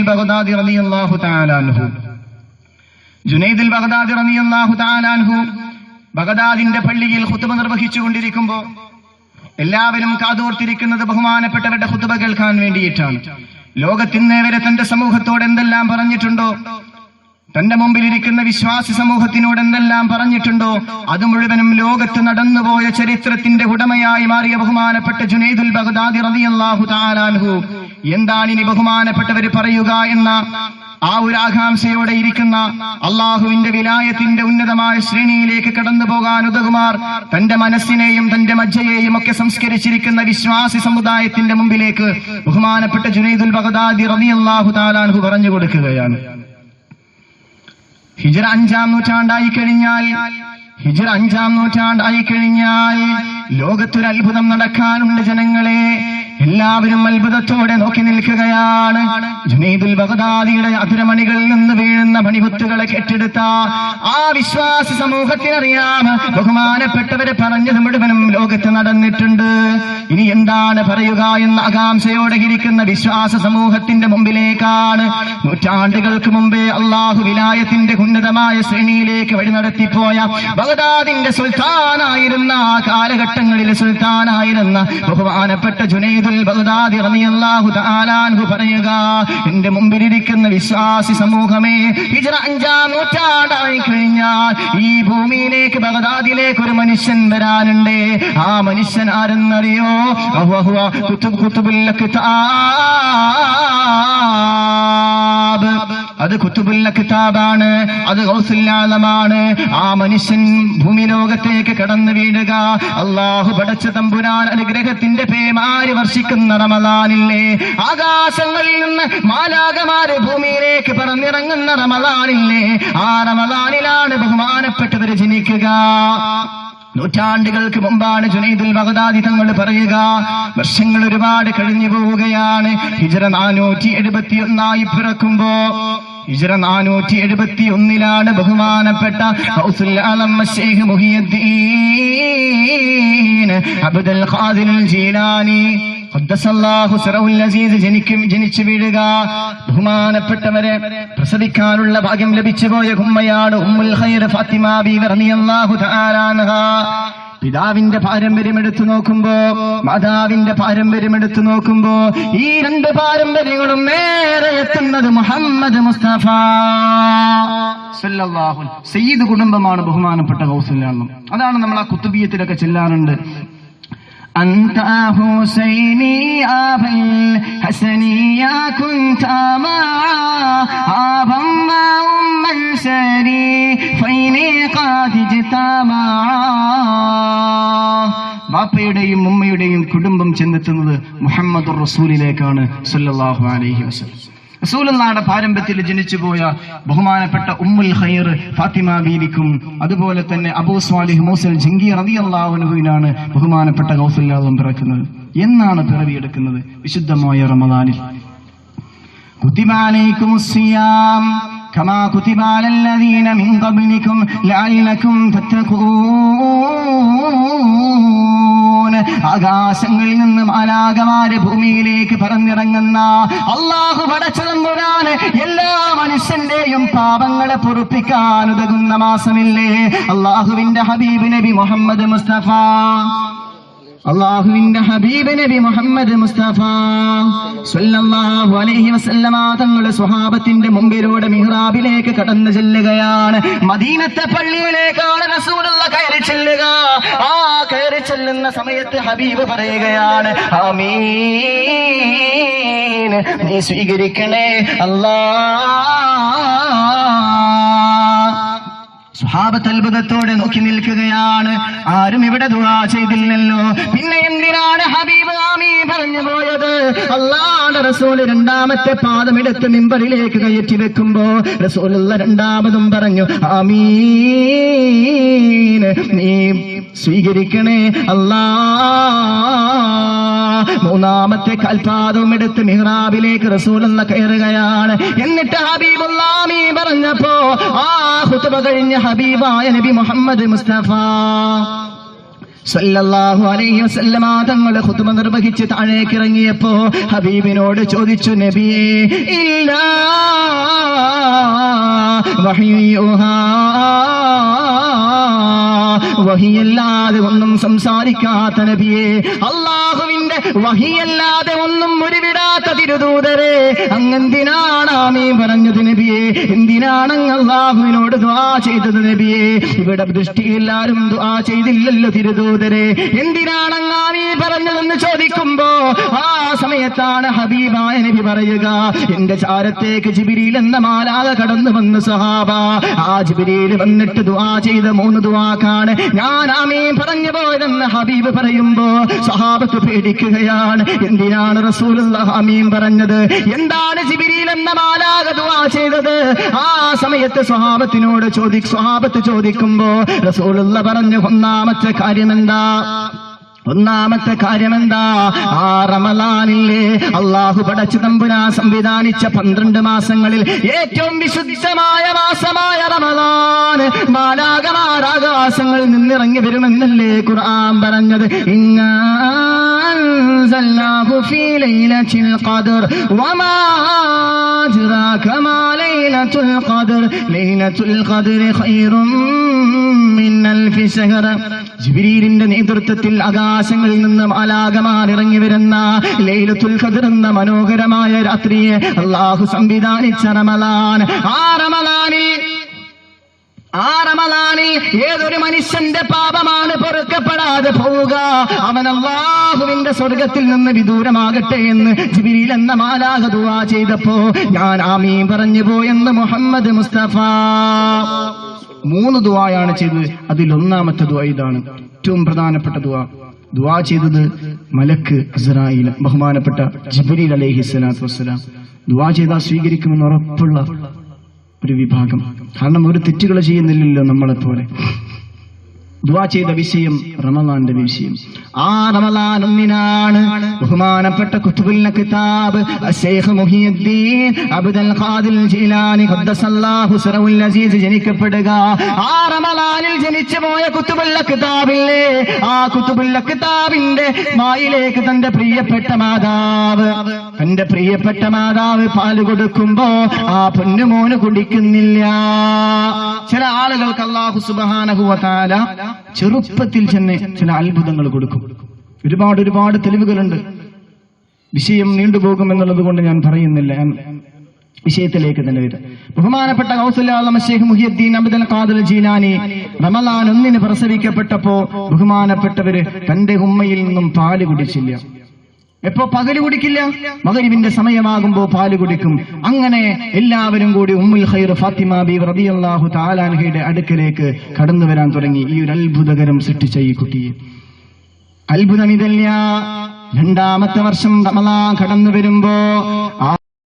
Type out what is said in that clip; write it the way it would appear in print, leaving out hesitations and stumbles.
ബഗ്ദാദി റളിയല്ലാഹു തആല അൻഹു. ജുനൈദുൽ ബഗ്ദാദി റളിയല്ലാഹു തആല അൻഹു ബഗ്ദാദിന്റെ പള്ളിയിൽ ഖുതുബ നിർവഹിച്ചുകൊണ്ടിരിക്കുമ്പോൾ എല്ലാവരും കാതോർത്തിരിക്കുന്നത് ബഹുമാനപ്പെട്ടവരുടെ ഖുതുബ കേൾക്കാൻ വേണ്ടിയിട്ടാണ്. ലോകത്തിന്നേ വരെ തന്റെ സമൂഹത്തോട് എന്തെല്ലാം പറഞ്ഞിട്ടുണ്ടോ, തന്റെ മുമ്പിലിരിക്കുന്ന വിശ്വാസി സമൂഹത്തിനോട് എന്തെല്ലാം പറഞ്ഞിട്ടുണ്ടോ, അത് മുഴുവനും ലോകത്ത് നടന്നുപോയ ചരിത്രത്തിന്റെ ഉടമയായി മാറിയ ബഹുമാനപ്പെട്ട ജുനൈദുൽ ബഗ്ദാദി റളിയല്ലാഹു തആല അൻഹു എന്താണ് ഇനി ബഹുമാനപ്പെട്ടവർ പറയുക എന്ന ആ ഒരു ആകാംക്ഷയോടെ ഇരിക്കുന്ന, അള്ളാഹുവിന്റെ വിലായത്തിന്റെ ഉന്നതമായ ശ്രേണിയിലേക്ക് കടന്നു പോകാൻ ഉതകുമാർ തന്റെ മനസ്സിനെയും തന്റെ മജ്ജയെയും ഒക്കെ സംസ്കരിച്ചിരിക്കുന്ന വിശ്വാസി സമുദായത്തിന്റെ മുമ്പിലേക്ക് ബഹുമാനപ്പെട്ട ജുനൈദുൽ ബഗ്ദാദി റളിയല്ലാഹു തആല അൻഹു പറഞ്ഞു കൊടുക്കുകയാണ്. ഹിജ്റ 5-ാം നൂറ്റാണ്ടായി കഴിഞ്ഞാൽ ലോകത്തൊരു അത്ഭുതം നടക്കാനുണ്ട് ജനങ്ങളെ. എല്ലാവരും അത്ഭുതത്തോടെ നോക്കി നിൽക്കുകയാണ്. ജുനൈദുൽ ബഗ്ദാദിയുടെ അധരമണികളിൽ നിന്ന് വീഴുന്ന മണിമുത്തുകളെ കെട്ടെടുത്ത ആ വിശ്വാസി സമൂഹത്തിനറിയാം ബഹുമാനപ്പെട്ടവരെ പറഞ്ഞത് മുഴുവനും ലോകത്ത് നടന്നിട്ടുണ്ട്. ഇനി എന്താണ് പറയുക എന്ന ആകാംക്ഷയോടെ ഇരിക്കുന്ന വിശ്വാസ സമൂഹത്തിന്റെ മുമ്പിലേക്കാണ് നൂറ്റാണ്ടുകൾക്ക് മുമ്പേ അള്ളാഹു വിലായത്തിന്റെ ഉന്നതമായ ശ്രേണിയിലേക്ക് വഴി നടത്തിപ്പോയ ബഗ്ദാദിന്റെ സുൽത്താനായിരുന്ന ആ കാലഘട്ടങ്ങളിലെ സുൽത്താനായിരുന്ന ബഹുമാനപ്പെട്ട ജുനൈദുൽ ബഗ്ദാദി റളിയല്ലാഹു തആല അൻഹു പറയുക, എന്റെ മുമ്പിലിരിക്കുന്ന വിശ്വാസി സമൂഹമേ, ഹിജ്റ 5-ാം നൂറ്റാണ്ടായി കഴിഞ്ഞാൽ ഈ ഭൂമിയിലേക്ക് ബഗ്ദാദിലേക്ക് ഒരു മനുഷ്യൻ വരാനുണ്ട്. ആ മനുഷ്യൻ ആരെന്നറിയോ? അത് കുത്തുബുൽ കിതാബാണ്, അത് ഗൗസുൽ ആലമാണ്. ആ മനുഷ്യൻ ഭൂമി ലോകത്തേക്ക് കടന്നു വീഴുക അല്ലാഹു പടച്ച തമ്പുരാൻ അനുഗ്രഹത്തിന്റെ പേമാരി വർഷിക്കുന്ന റമളാനില്ലേ, ആകാശങ്ങളിൽ നിന്ന് മാലാഖമാര് ഭൂമിയിലേക്ക് പറന്നിറങ്ങുന്ന റമളാനില്ലേ, ആ റമളാനിലാണ് ബഹുമാനപ്പെട്ടവര് ജനിക്കുക. നൂറ്റാണ്ടുകൾക്ക് മുമ്പാണ് ജുനൈദുൽ ബഗ്ദാദി തങ്ങൾ പറയുക. വർഷങ്ങൾ ഒരുപാട് കഴിഞ്ഞു പോവുകയാണ്. ഹിജ്റ 471 പിറക്കുമ്പോ ഹിജ്റ 471 ബഹുമാനപ്പെട്ട ഗൗസുൽ ആലം ശൈഖ് മുഹിയുദ്ദീൻ അബ്ദുൽ ഖാദിർ ജീലാനി ഖദ്ദസല്ലാഹു സിറഹുൽ അസീസ് ജനിച്ചു വീഴുക. ബഹുമാനപ്പെട്ടവരെ പ്രസവിക്കാനുള്ള ഭാഗ്യം ലഭിച്ചു പോയ ഉമ്മയാണ് ഉമ്മുൽ ഖൈർ ഫാത്തിമ ബീവി റളിയല്ലാഹു തആല അൻഹാ. പിതാവിന്റെ പാരമ്പര്യം എടുത്തു നോക്കുമ്പോ, മാതാവിന്റെ പാരമ്പര്യം എടുത്തു നോക്കുമ്പോ ഈ രണ്ട് പാരമ്പര്യങ്ങളും നേരെ എത്തുന്നത് മുഹമ്മദ് മുസ്തഫ സല്ലല്ലാഹു അലൈഹി വസല്ലം സയ്യിദ് കുടുംബമാണ് ബഹുമാനപ്പെട്ട ഗൗസുൽ ആലം. അതാണ് നമ്മൾ ആ കുത്തുബിയത്തിലൊക്കെ ചെല്ലാറുണ്ട്. أنت حسيني أبا الحسني يا كنت معا أبا أم الشريفين قد اجتمعا. ബാപ്പയുടെയും ഉമ്മയുടെയും കുടുംബം ചെന്നെത്തുന്നത് മുഹമ്മദുർ റസൂലിലേക്കാണ് സല്ലല്ലാഹു അലൈഹി വസല്ലം. റസൂലുള്ളാഹിയുടെ പാരമ്പര്യത്തിൽ ജനിച്ചുപോയ ബഹുമാനപ്പെട്ട ഉമ്മുൽ ഖൈർ ഫാത്തിമ ബീവിക്കും അതുപോലെ തന്നെ അബൂ സ്വാലിഹ് മൂസൽ ജിങ്കി റളിയല്ലാഹു അൻഹുവിനാണ് ബഹുമാനപ്പെട്ട ഗൗസുൽ ആലം പിറക്കുന്നത്. എന്നാണ് പിറവിയെടുക്കുന്നത്? വിശുദ്ധമായ റമളാനിൽ. കുതിബ അലൈക്കുമുസ് സിയാം കമാ കുതിബ അലൽ ലദീന മിൻ ഖബ്ലികും ലഅല്ലകും തത്തഖൂൻ. ആകാശങ്ങളിൽ നിന്ന് മാലാഖമാര് ഭൂമിയിലേക്ക് പറന്നിറങ്ങുന്ന അല്ലാഹു പടച്ച തമ്പുരാൻ എല്ലാ മനുഷ്യന്റെയും പാപങ്ങളെ പൊറുപ്പിക്കാൻ ഉതകുന്ന മാസമില്ലേ അല്ലാഹുവിന്റെ ഹബീബ് നബി മുഹമ്മദ് മുസ്തഫ. അല്ലാഹുവിന്റെ ഹബീബ് നബി മുഹമ്മദ് മുസ്തഫ സല്ലല്ലാഹു അലൈഹി വസല്ലമ തങ്ങളുടെ സ്വഹാബത്തിന്റെ മുമ്പിലൂടെ മിഹ്റാബിലേക്ക് കടന്നു ചെല്ലുകയാണ്. മദീനത്തെ പള്ളിയിലേക്കാണ് റസൂലുള്ളാഹി കയറി ചെല്ലുക. ആ കയറി ചെല്ലുന്ന സമയത്ത് ഹബീബ് പറയുകയാണ്, ആമീൻ, നീ സ്വീകരിക്കണേ അല്ലാഹ്. സ്വഹാബത്ത് അത്ഭുതത്തോടെ നോക്കി നിൽക്കുകയാണ്. ആരും ഇവിടെ ദുആ ചെയ്തില്ലല്ലോ, പിന്നെ എന്തിനാണ് ഹബീബ് ആമീൻ പറഞ്ഞു പോയത്? അല്ലാഹുവിന്റെ റസൂൽ രണ്ടാമത്തെ പാദമെടുത്ത് മിമ്പറിലേക്ക് കയറ്റി വെക്കുമ്പോ റസൂലുള്ളാഹി രണ്ടാമതും പറഞ്ഞു, ആമീൻ, നീ സ്വീകരിക്കണേ അല്ലാഹ്. മൂന്നാമത്തെ കാൽപാദവും എടുത്ത് മിഹ്റാബിലേക്ക് റസൂലുള്ളാഹി കയറുകയാണ്. എന്നിട്ട് ഹബീബുള്ളാഹി ആമീൻ പറഞ്ഞപ്പോ ആ ഖുതുബ കഴിഞ്ഞ ഹബീബായ നബി മുഹമ്മദ് മുസ്തഫ സല്ലല്ലാഹു അലൈഹി വസല്ലമ തങ്ങൾ ഖുതുബ നിർവഹിച്ച് താഴേക്ക് ഇറങ്ങിയപ്പോ ഹബീബിനോട് ചോദിച്ചു, നബിയേ, ഇല്ലാ വഹയ്യുഹാ, വഹിയല്ലാതെ ഒന്നും സംസാരിക്കാത്ത നബിയെ, അള്ളാഹുവിന്റെ വഹിയല്ലാതെ ഒന്നും ഉരുവിടാത്ത തിരുദൂതരെ, അങ്ങെന്തിനാണ് ആമീൻ പറഞ്ഞത് നബിയെ? എന്തിനാണ് അള്ളാഹുവിനോട് ദുആ ചെയ്തത് നബിയെ? ഇവിടെ ദൃഷ്ടിയില്ലാരും ദുആ ചെയ്തില്ലല്ലോ തിരുദൂതരെ, എന്തിനാണ് ആമീൻ പറഞ്ഞതെന്ന് ചോദിക്കുമ്പോ ആ സമയത്താണ് ഹബീബായ നബി പറയുക, എന്റെ ചാരത്തേക്ക് ജിബ്രീൽ എന്ന മാലാഖ കടന്നു വന്നു സഹാബ. ആ ജിബ്രീൽ വന്നിട്ട് ദുആ ചെയ്ത 3 ദുആക്കാണ് ഞാൻ ആമീൻ പറഞ്ഞു പോയതെന്ന് ഹബീബ് പറയുമ്പോ സഹാബത്ത് പേടിക്കുകയാണ്. എന്തിനാണ് റസൂലുള്ളാഹി ആമീൻ പറഞ്ഞത്? എന്താണ് ജിബ്രീൽ എന്ന മാലാഖ ദുആ ചെയ്തത്? ആ സമയത്ത് സ്വഹാബത്ത് ചോദിക്കുമ്പോ റസൂലുള്ളാഹി പറഞ്ഞു, ഒന്നാമത്തെ കാര്യമെന്താ? ആ റമളാനിലെ അള്ളാഹു പടച്ചു തമ്പുരാൻ സംവിധാനിച്ച 12 മാസങ്ങളിൽ ഏറ്റവും വിശുദ്ധമായ മാസമായ റമളാൻ മാലാഖമാർ ആകാശങ്ങളിൽ നിന്നിറങ്ങി വരുമെന്നല്ലേ ഖുർആൻ പറഞ്ഞത്? ഇന്നാ അൻസൽനാഹു ഫീ ലൈലത്തിൽ ഖദ്ർ വമാ അദ്റാക മാ ലൈലത്തുൽ ഖദ്ർ ലൈലത്തുൽ ഖദ്രി ഖൈറും മിൻ അൽഫി ശഹർ. ജിബ്രീലിന്റെ നേതൃത്വത്തിൽ ആകാശങ്ങളിൽ നിന്ന് മാലാഖമാർ ഇറങ്ങി വരുന്ന ലൈലത്തുൽ ഖദ്ർ എന്ന മനോഹരമായ രാത്രിയെ അല്ലാഹു സംവിധാനിച്ച റമളാൻ. ആ റമളാനിൽ ഏതൊരു മനുഷ്യന്റെ പാപമാണ് പൊറുക്കപ്പെടാതെ പോവുക, അവൻ അല്ലാഹുവിന്റെ സ്വർഗത്തിൽ നിന്ന് വിദൂരമാകട്ടെ എന്ന് ജിബ്രീൽ എന്ന മാലാഖ ദുആ ചെയ്തപ്പോ ഞാൻ ആമീൻ പറഞ്ഞു പോയെന്ന് മുഹമ്മദ് മുസ്തഫ. 3 ദുആയാണ് ചെയ്തത്. അതിൽ ഒന്നാമത്തെ ദുആ ഇതാണ്, ഏറ്റവും പ്രധാനപ്പെട്ട ദുആ ചെയ്തത് മലക്ക് അസ്റായീൽ, ബഹുമാനപ്പെട്ട ജിബ്രീൽ അലൈഹിസ്സലാത്തു വസ്സലാം. ദുആ ചെയ്താൽ സ്വീകരിക്കുമെന്ന് ഉറപ്പുള്ള ഒരു വിഭാഗം. കാരണം ഒരു തെറ്റുകൾ ചെയ്യുന്നില്ലല്ലോ നമ്മളെപ്പോലെ. ദുആ ചെയ്ത വിഷയം റമളാന്റെ വിഷയം. ആ റമളാൻ ഒന്നിനാണ് ബഹുമാനപ്പെട്ട ഖുതുബുൽ കിതാബ് ശൈഖ് മുഹിയുദ്ദീൻ അബ്ദുൽ ഖാദിർ ജീലാനി ഖദ്ദസല്ലാഹു സിറഹുൽ അസീസ് ജനിക്കപ്പെടുക. ആ റമളാനിൽ ജനിച്ചു പോയ ഖുതുബുൽ കിതാബില്ലേ, ആ ഖുതുബുൽ കിതാബിന്റെ വായിലേക്ക് തന്റെ പ്രിയപ്പെട്ട മാതാവ് പാല് കൊടുക്കുമ്പോ ആ പൊന്നുമോന് കുടിക്കുന്നില്ല. ചില ആളുകൾക്ക് അല്ലാഹു സുബ്ഹാനഹു വ തആല ചെറുപ്പത്തിൽ തന്നെ ചില അത്ഭുതങ്ങൾ കൊടുക്കും. ഒരുപാട് തെളിവുകളുണ്ട്. വിഷയം നീണ്ടുപോകുമെന്നുള്ളത് കൊണ്ട് ഞാൻ പറയുന്നില്ല, ഞാൻ വിഷയത്തിലേക്ക് തന്നെ വരാം. ബഹുമാനപ്പെട്ട ഗൗസുൽ ആലം ശൈഖ് മുഹിയുദ്ദീൻ അബ്ദുൽ ഖാദിർ ജീലാനി റമളാൻ 1 പ്രസവിക്കപ്പെട്ടപ്പോ ബഹുമാനപ്പെട്ടവര് തന്റെ ഉമ്മയിൽ നിന്നും പാല് കുടിച്ചില്ല. എപ്പോ? പകല് കുടിക്കില്ല, മഗ്‌രിബിന്റെ സമയമാകുമ്പോ പാല് കുടിക്കും. അങ്ങനെ എല്ലാവരും കൂടി ഉമ്മുൽ ഖൈർ ഫാത്തിമ ബീവി റളിയല്ലാഹു തആല അൻഹയുടെ അടുക്കലേക്ക് കടന്നു വരാൻ തുടങ്ങി. ഈ ഒരു അത്ഭുതകരം സൃഷ്ടിച്ച ഈ കുട്ടിയെ. അത്ഭുതം ഇതല്ല, 2ാമത്തെ വർഷം റമളാൻ കടന്നു വരുമ്പോ